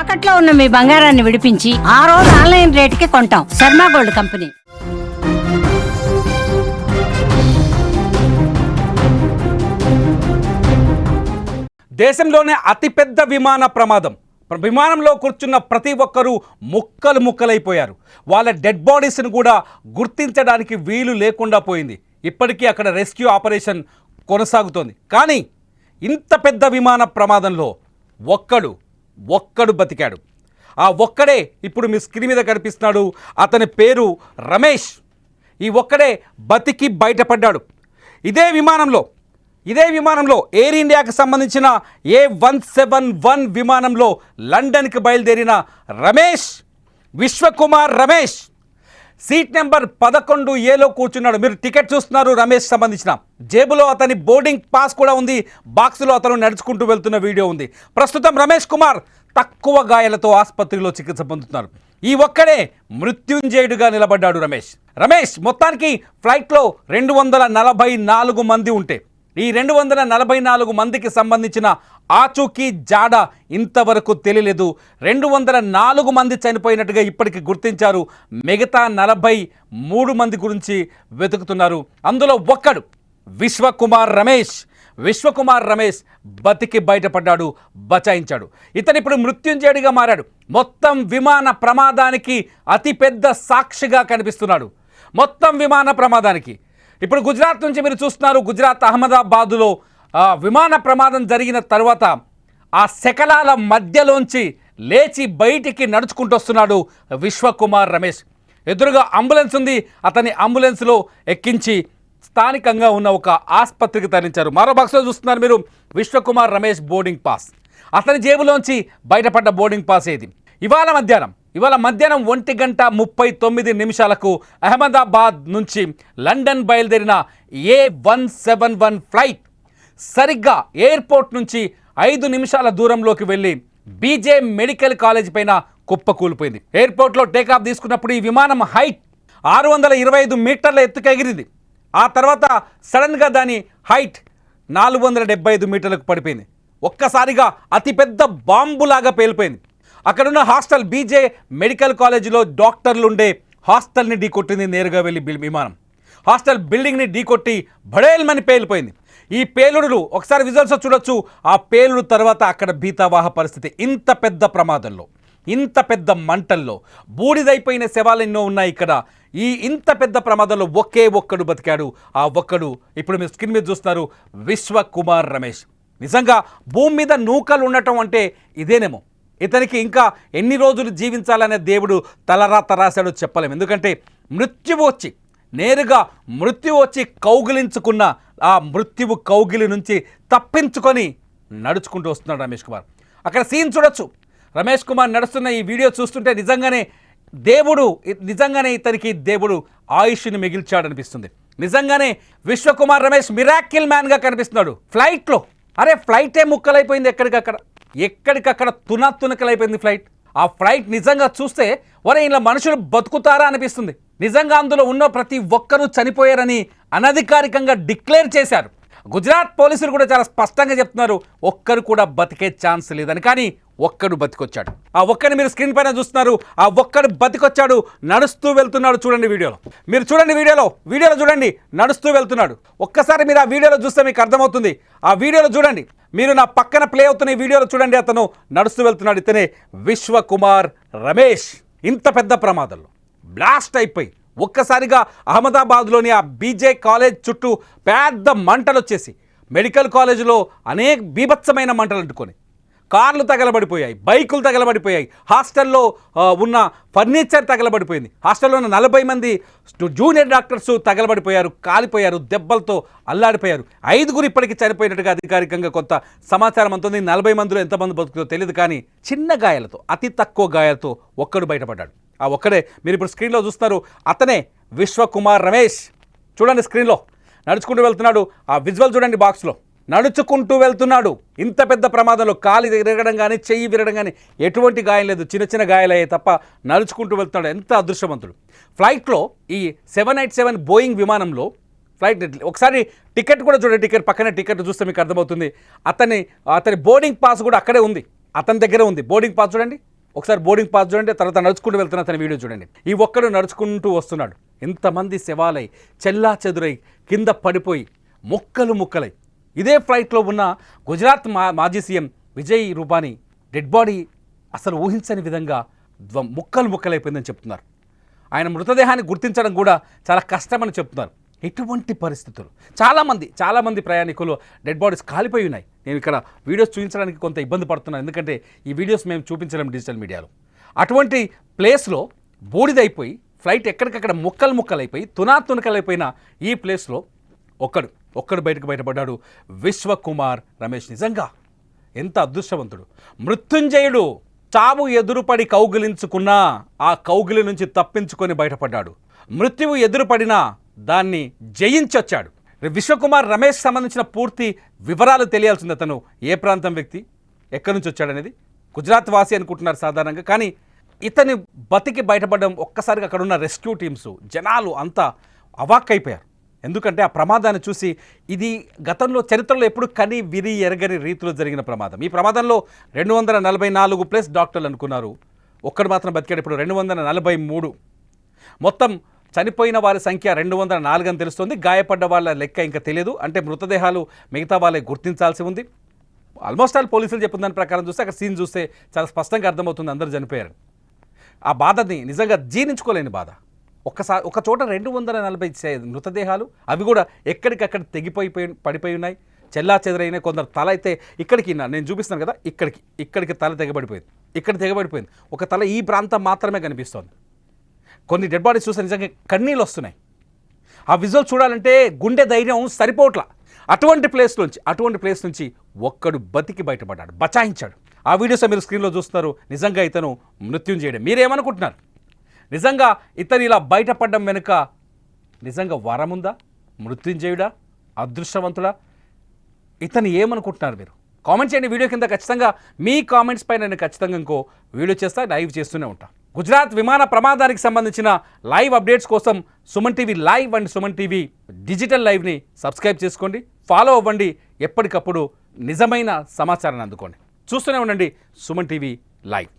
తాకట్లో ఉన్న మీ బంగారాన్ని విడిపించి ఆ రోజు ఆన్లైన్ రేటుకి కొంటాం. Sharma gold company. దేశంలోనే అతిపెద్ద విమాన ప్రమాదం. విమానంలో కూర్చున్న ప్రతి ఒక్కరూ ముక్కలు ముక్కలైపోయారు. వాళ్ళ డెడ్ బాడీస్ను కూడా గుర్తించడానికి వీలు లేకుండా పోయింది. ఇప్పటికీ అక్కడ రెస్క్యూ ఆపరేషన్ కొనసాగుతోంది. కానీ ఇంత పెద్ద విమాన ప్రమాదంలో ఒక్కడు బతికాడు. ఆ ఒక్కడే ఇప్పుడు మీ స్క్రీన్ మీద కనిపిస్తున్నాడు. అతని పేరు రమేష్. ఈ ఒక్కడే బతికి బయటపడ్డాడు. ఇదే విమానంలో ఎయిర్ ఇండియాకి సంబంధించిన A171 విమానంలో లండన్కి బయలుదేరిన రమేష్, విశ్వకుమార్ రమేష్ సీట్ నెంబర్ 11Aలో కూర్చున్నాడు. మీరు టికెట్ చూస్తున్నారు. రమేష్ సంబంధించిన జేబులో అతని బోర్డింగ్ పాస్ కూడా ఉంది. బాక్సులో అతను నడుచుకుంటూ వెళ్తున్న వీడియో ఉంది. ప్రస్తుతం రమేష్ కుమార్ తక్కువ గాయాలతో ఆసుపత్రిలో చికిత్స పొందుతున్నారు. ఈ ఒక్కడే మృత్యుంజయుడిగా నిలబడ్డాడు రమేష్ మొత్తానికి ఫ్లైట్లో 244 మంది ఉంటే ఈ 244 మందికి సంబంధించిన ఆచూకీ జాడ ఇంతవరకు తెలియలేదు. 204 మంది చనిపోయినట్టుగా ఇప్పటికి గుర్తించారు. మిగతా 43 మంది గురించి వెతుకుతున్నారు. అందులో ఒక్కడు విశ్వకుమార్ రమేష్ బతికి బయటపడ్డాడు, బచాయించాడు. ఇతను ఇప్పుడు మృత్యుంజయుడిగా మారాడు. మొత్తం విమాన ప్రమాదానికి అతిపెద్ద సాక్షిగా కనిపిస్తున్నాడు. మొత్తం విమాన ప్రమాదానికి ఇప్పుడు గుజరాత్ నుంచి మీరు చూస్తున్నారు. గుజరాత్ అహ్మదాబాదులో విమాన ప్రమాదం జరిగిన తర్వాత ఆ శకలాల మధ్యలోంచి లేచి బయటికి నడుచుకుంటూ వస్తున్నాడు విశ్వకుమార్ రమేష్. ఎదురుగా అంబులెన్స్ ఉంది. అతని అంబులెన్స్లో ఎక్కించి స్థానికంగా ఉన్న ఒక ఆసుపత్రికి తరలించారు. మరో బాక్స్లో చూస్తున్నారు మీరు విశ్వకుమార్ రమేష్ బోర్డింగ్ పాస్. అతని జేబులోంచి బయటపడ్డ బోర్డింగ్ పాస్ ఏది? ఇవాళ మధ్యాహ్నం 1:39 అహ్మదాబాద్ నుంచి లండన్ బయలుదేరిన A171 ఫ్లైట్ సరిగ్గా ఎయిర్పోర్ట్ నుంచి 5 నిమిషాల దూరంలోకి వెళ్ళి బీజే మెడికల్ కాలేజ్ పైన కుప్పకూలిపోయింది. ఎయిర్పోర్ట్లో టేకాఫ్ తీసుకున్నప్పుడు ఈ విమానం హైట్ 625 మీటర్ల ఎత్తుకు ఎగిరింది. ఆ తర్వాత సడన్గా దాని హైట్ 475 మీటర్లకు పడిపోయింది. ఒక్కసారిగా అతిపెద్ద బాంబులాగా పేలిపోయింది. అక్కడున్న హాస్టల్ బీజే మెడికల్ కాలేజీలో డాక్టర్లుండే హాస్టల్ని ఢీకొట్టింది. నేరుగా వెళ్ళి విమానం హాస్టల్ బిల్డింగ్ని ఢీకొట్టి భడేల్మని పేలిపోయింది. ఈ పేలుడులు ఒకసారి విజువల్స్ చూడొచ్చు. ఆ పేలుడు తర్వాత అక్కడ భీతావాహ పరిస్థితి. ఇంత పెద్ద ప్రమాదంలో, ఇంత పెద్ద మంటల్లో బూడిదైపోయిన శవాలు ఎన్నో ఉన్నాయి ఇక్కడ. ఇంత పెద్ద ప్రమాదంలో ఒక్కడు బతికాడు. ఆ ఒక్కడు ఇప్పుడు మీరు స్క్రీన్ మీద చూస్తున్నారు, విశ్వకుమార్ రమేష్. నిజంగా భూమి మీద నూకలు ఉండటం అంటే ఇదేనేమో. ఇతనికి ఇంకా ఎన్ని రోజులు జీవించాలనే దేవుడు తలరాత రాశాడో చెప్పలేము. ఎందుకంటే నేరుగా మృత్యు వచ్చి కౌగిలించుకున్న ఆ మృత్యువు కౌగిలి నుంచి తప్పించుకొని నడుచుకుంటూ వస్తున్నాడు రమేష్ కుమార్. అక్కడ సీన్ చూడొచ్చు. రమేష్ కుమార్ నడుస్తున్న ఈ వీడియో చూస్తుంటే నిజంగానే ఇతనికి దేవుడు ఆయుష్ని మిగిల్చాడనిపిస్తుంది. నిజంగానే విశ్వకుమార్ రమేష్ మిరాకిల్ మ్యాన్గా కనిపిస్తున్నాడు. ఫ్లైటే ముక్కలైపోయింది. ఎక్కడికక్కడ తునకలైపోయింది ఫ్లైట్. ఆ ఫ్లైట్ నిజంగా చూస్తే ఇలా మనుషులు బతుకుతారా అనిపిస్తుంది. నిజంగా అందులో ఉన్న ప్రతి ఒక్కరూ చనిపోయారని అనధికారికంగా డిక్లేర్ చేశారు. గుజరాత్ పోలీసులు కూడా చాలా స్పష్టంగా చెప్తున్నారు, ఒక్కరు కూడా బతికే ఛాన్స్ లేదని. కానీ ఒక్కడు బతికొచ్చాడు. ఆ ఒక్కడిని మీరు స్క్రీన్ పైన చూస్తున్నారు. ఆ ఒక్కడు బతికొచ్చాడు, నడుస్తూ వెళ్తున్నాడు. చూడండి వీడియోలో, వీడియోలో చూడండి, నడుస్తూ వెళ్తున్నాడు. ఒక్కసారి మీరు ఆ వీడియోలో చూస్తే మీకు అర్థమవుతుంది. ఆ వీడియోలో చూడండి, మీరు నా పక్కన ప్లే అవుతున్న ఈ వీడియోలో చూడండి. అతను నడుస్తూ వెళ్తున్నాడు. ఇతనే విశ్వకుమార్ రమేష్. ఇంత పెద్ద ప్రమాదంలో బ్లాస్ట్ అయిపోయి ఒక్కసారిగా అహ్మదాబాద్లోని ఆ బీజే కాలేజ్ చుట్టూ పెద్ద మంటలు వచ్చేసి మెడికల్ కాలేజీలో అనేక బీభత్సమైన మంటలు అంటుకొని కార్లు తగలబడిపోయాయి, బైకులు తగలబడిపోయాయి, హాస్టల్లో ఉన్న ఫర్నిచర్ తగలబడిపోయింది. హాస్టల్లో ఉన్న 40 మంది జూనియర్ డాక్టర్స్ తగలబడిపోయారు, కాలిపోయారు, దెబ్బలతో అల్లాడిపోయారు. 5 ఇప్పటికీ చనిపోయినట్టుగా అధికారికంగా కొంత సమాచారం అందుతుంది. 40 మందిలో ఎంతమంది బతుకుతో తెలియదు. కానీ చిన్న గాయాలతో, అతి తక్కువ గాయాలతో ఒక్కడు బయటపడ్డాడు. ఆ ఒక్కడే మీరు ఇప్పుడు స్క్రీన్లో చూస్తున్నారు. అతనే విశ్వకుమార్ రమేష్. చూడండి స్క్రీన్లో నడుచుకుంటూ వెళ్తున్నాడు. ఆ విజువల్ చూడండి, బాక్స్లో నడుచుకుంటూ వెళ్తున్నాడు. ఇంత పెద్ద ప్రమాదంలో కాలు విరగడం కానీ, చెయ్యి విరగడం కానీ ఎటువంటి గాయం లేదు. చిన్న గాయాలయ్యాయి తప్ప నడుచుకుంటూ వెళ్తున్నాడు. ఎంత అదృష్టవంతుడు. ఫ్లైట్లో ఈ 787 బోయింగ్ విమానంలో ఫ్లైట్ ఒకసారి టికెట్ కూడా చూడండి. పక్కనే టికెట్ చూస్తే మీకు అర్థమవుతుంది. అతని బోర్డింగ్ పాస్ కూడా అక్కడే ఉంది, అతని దగ్గర ఉంది. బోర్డింగ్ పాస్ చూడండి, ఒకసారి బోర్డింగ్ పాస్ చూడండి, తర్వాత నడుచుకుంటూ వెళ్తున్న తన వీడియో చూడండి. ఈ ఒక్కడు నడుచుకుంటూ వస్తున్నాడు. ఎంతమంది శవాలై చెల్లా చెదురై కింద పడిపోయి ముక్కలు ముక్కలై. ఇదే ఫ్లైట్లో ఉన్న గుజరాత్ మాజీ CM Vijay Rupani dead body అసలు ఊహించని విధంగా ముక్కలు ముక్కలైపోయిందని చెప్తున్నారు. ఆయన మృతదేహాన్ని గుర్తించడం కూడా చాలా కష్టమని చెప్తున్నారు. ఎటువంటి పరిస్థితులు, చాలామంది ప్రయాణికులు డెడ్ బాడీస్ కాలిపోయి ఉన్నాయి. నేను ఇక్కడ వీడియోస్ చూపించడానికి కొంత ఇబ్బంది పడుతున్నాను, ఎందుకంటే ఈ వీడియోస్ మేము చూపించలేము డిజిటల్ మీడియాలో. అటువంటి ప్లేస్లో బూడిదైపోయి ఫ్లైట్ ఎక్కడికక్కడ ముక్కలైపోయి తునకలైపోయిన ఈ ప్లేస్లో ఒక్కడు బయటపడ్డాడు. విశ్వకుమార్ రమేష్ నిజంగా ఎంత అదృష్టవంతుడు. మృత్యుంజయుడు చావు ఎదురుపడి కౌగిలించుకున్నా ఆ కౌగిలి నుంచి తప్పించుకొని బయటపడ్డాడు. మృత్యువు ఎదురుపడినా దాన్ని జయించొచ్చాడు. విశ్వకుమార్ రమేష్ సంబంధించిన పూర్తి వివరాలు తెలియాల్సింది. అతను ఏ ప్రాంతం వ్యక్తి, ఎక్కడి నుంచి వచ్చాడనేది. గుజరాత్ వాసి అనుకుంటున్నారు సాధారణంగా, కానీ ఇతని బతికి బయటపడడం ఒక్కసారిగా అక్కడ ఉన్న రెస్క్యూ టీమ్స్ జనాలు అంతా అవాక్కైపోయారు. ఎందుకంటే ఆ ప్రమాదాన్ని చూసి ఇది గతంలో చరిత్రలో ఎప్పుడు కని విరి ఎరగని రీతిలో జరిగిన ప్రమాదం. ఈ ప్రమాదంలో 244 డాక్టర్లు అనుకున్నారు. ఒక్కడు మాత్రం బతికాడు. ఇప్పుడు 243. మొత్తం చనిపోయిన వారి సంఖ్య 204 అని తెలుస్తోంది. గాయపడ్డ వాళ్ళ లెక్క ఇంకా తెలియదు. అంటే మృతదేహాలు మిగతా వాళ్ళే గుర్తించాల్సి ఉంది. ఆల్మోస్ట్ ఆల్ పోలీసులు చెప్పిన దాని ప్రకారం చూస్తే అక్కడ సీన్ చూస్తే చాలా స్పష్టంగా అర్థమవుతుంది అందరూ చనిపోయారు. ఆ బాధని నిజంగా జీర్ణించుకోలేని బాధ. ఒక చోట 240 మృతదేహాలు, అవి కూడా ఎక్కడికక్కడ పడిపోయి ఉన్నాయి, చెల్లా చెదరైన. కొందరు తల అయితే ఇక్కడికి, నేను చూపిస్తాను కదా, ఇక్కడికి తల తెగబడిపోయింది, ఇక్కడ తెగబడిపోయింది. ఒక తల ఈ ప్రాంతం మాత్రమే కనిపిస్తోంది. కొన్ని డెడ్ బాడీస్ చూస్తే నిజంగా కన్నీళ్ళు వస్తున్నాయి. ఆ విజువల్ చూడాలంటే గుండె ధైర్యం సరిపోట్ల. అటువంటి ప్లేస్ నుంచి ఒక్కడు బతికి బయటపడ్డాడు, బచాయించాడు. ఆ వీడియోస్ మీరు స్క్రీన్లో చూస్తున్నారు. నిజంగా ఇతను మృత్యుంజయుడే. మీరేమనుకుంటున్నారు? నిజంగా ఇతను ఇలా బయటపడడం వెనుక నిజంగా వరముందా? మృత్యుంజయుడా? అదృష్టవంతుడా? ఇతను ఏమనుకుంటున్నారు మీరు? కామెంట్ చేయండి వీడియో కింద. ఖచ్చితంగా మీ కామెంట్స్ పైన నేను ఖచ్చితంగా ఇంకో వీడియో చేస్తా, లైవ్ చేస్తూనే ఉంటా. గుజరాత్ విమాన ప్రమాదానికి సంబంధించిన లైవ్ అప్డేట్స్ కోసం Suman TV live and Suman TV digital లైవ్ని సబ్స్క్రైబ్ చేసుకోండి, ఫాలో అవ్వండి. ఎప్పటికప్పుడు నిజమైన సమాచారాన్ని అందుకోండి. చూస్తూనే ఉండండి సుమన్ టీవీ లైవ్.